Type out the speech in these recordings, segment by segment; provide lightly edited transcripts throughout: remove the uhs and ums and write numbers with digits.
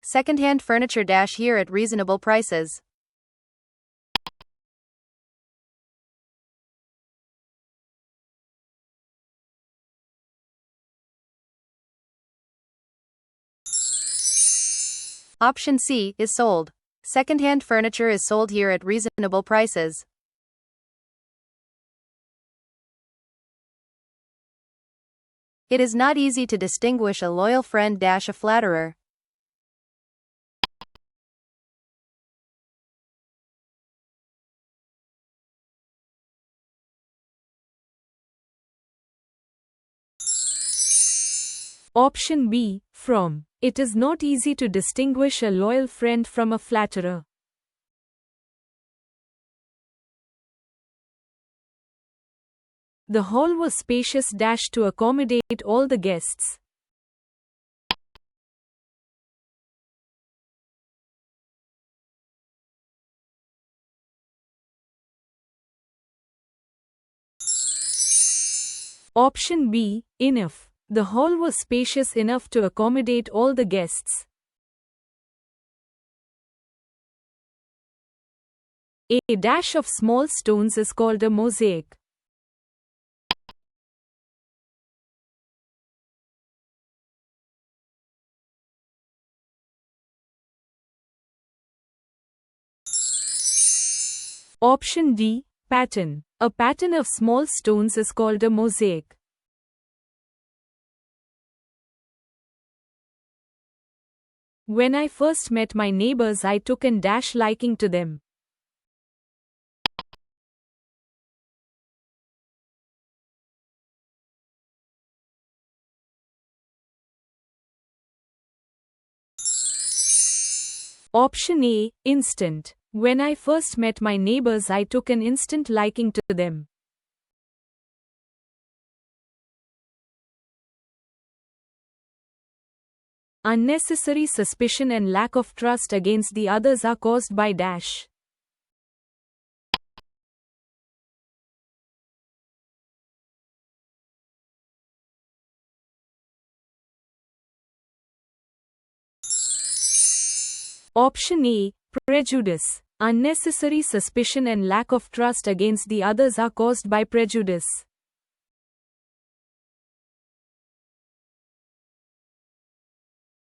Second-hand furniture here at reasonable prices. Option C is sold. Second-hand furniture is sold here at reasonable prices. It is not easy to distinguish a loyal friend a flatterer. Option B, from. It is not easy to distinguish a loyal friend from a flatterer. The hall was spacious to accommodate all the guests. Option B, enough. The hall was spacious enough to accommodate all the guests. A dash of small stones is called a mosaic. Option D, pattern. A pattern of small stones is called a mosaic. When I first met my neighbors, I took an liking to them. Option A, instant. When I first met my neighbors, I took an instant liking to them. Unnecessary suspicion and lack of trust against the others are caused by dash. Option A, prejudice. Unnecessary suspicion and lack of trust against the others are caused by prejudice.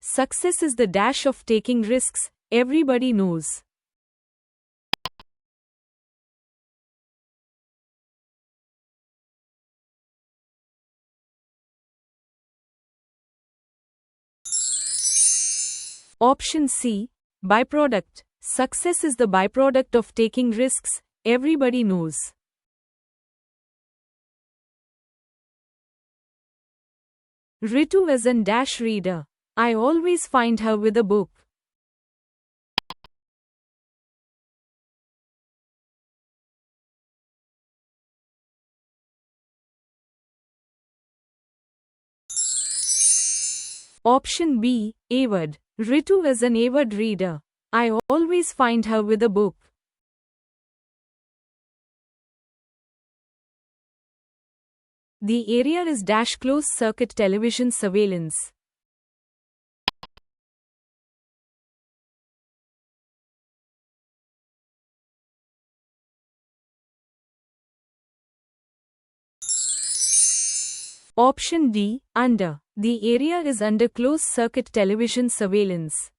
Success is the dash of taking risks, everybody knows. Option C, byproduct. Success is the byproduct of taking risks, everybody knows. Ritu is an reader. I always find her with a book. Option B, avid. Ritu is an avid reader. I always find her with a book. The area is closed circuit television surveillance. Option D, under. The area is under closed circuit television surveillance.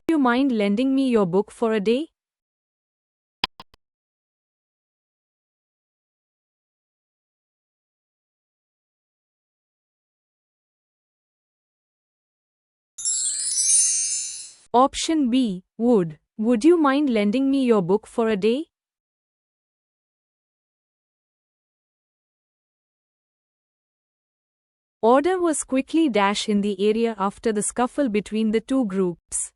You mind lending me your book for a day? Option B, would. Would you mind lending me your book for a day? Order was quickly in the area after the scuffle between the two groups.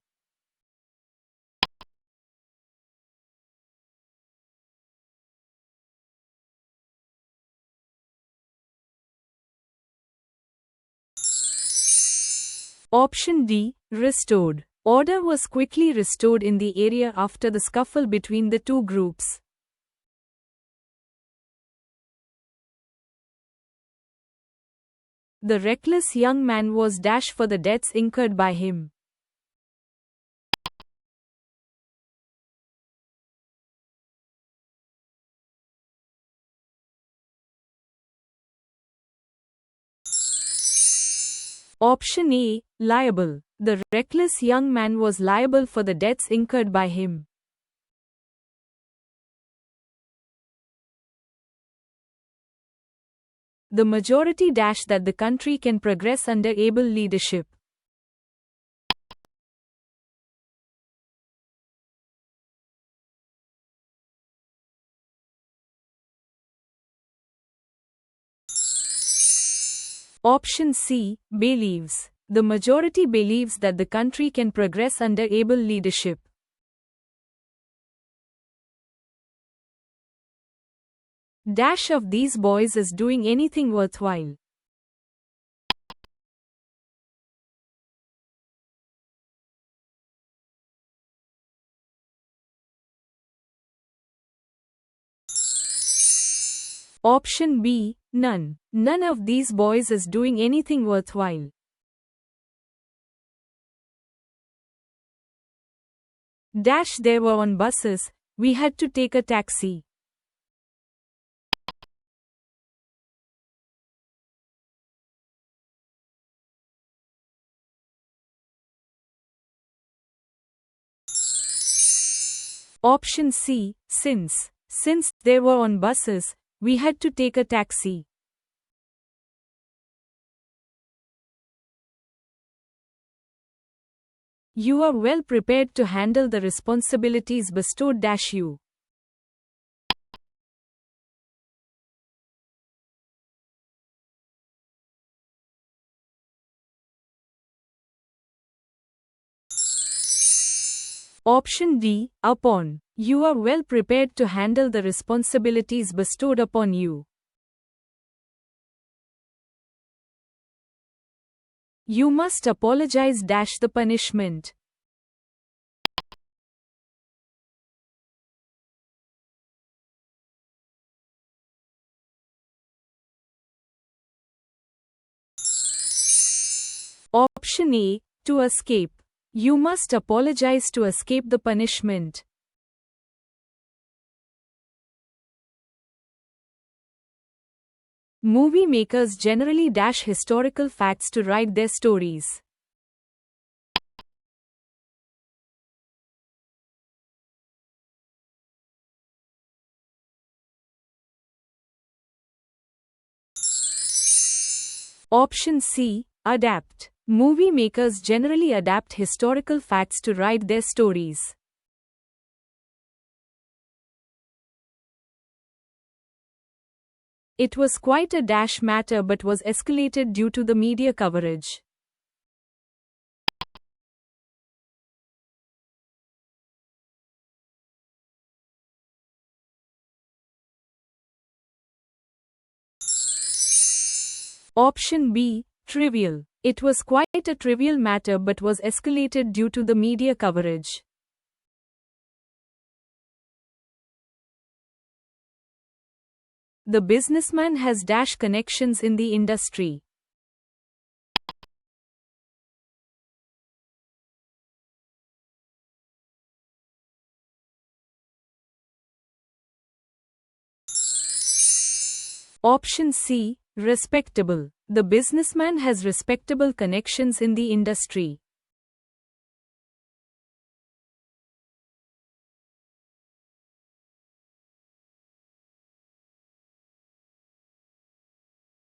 Option D, restored. Order was quickly restored in the area after the scuffle between the two groups. The reckless young man was dash for the debts incurred by him. Option A, liable. The reckless young man was liable for the debts incurred by him. The majority dash that the country can progress under able leadership. Option C, believes. The majority believes that the country can progress under able leadership. Dash of these boys is doing anything worthwhile. Option B, none. None of these boys is doing anything worthwhile. Dash they were on buses, we had to take a taxi. Option C, since. Since they were on buses, we had to take a taxi. You are well prepared to handle the responsibilities bestowed dash you. Option D, upon. You are well prepared to handle the responsibilities bestowed upon you. You must apologize dash the punishment. Option A, to escape. You must apologize to escape the punishment. Movie makers generally dash historical facts to write their stories. Option C, adapt. Movie makers generally adapt historical facts to write their stories. It was quite a dash matter but was escalated due to the media coverage. Option B, trivial. It was quite a trivial matter but was escalated due to the media coverage. The businessman has dash connections in the industry. Option C, respectable. The businessman has respectable connections in the industry.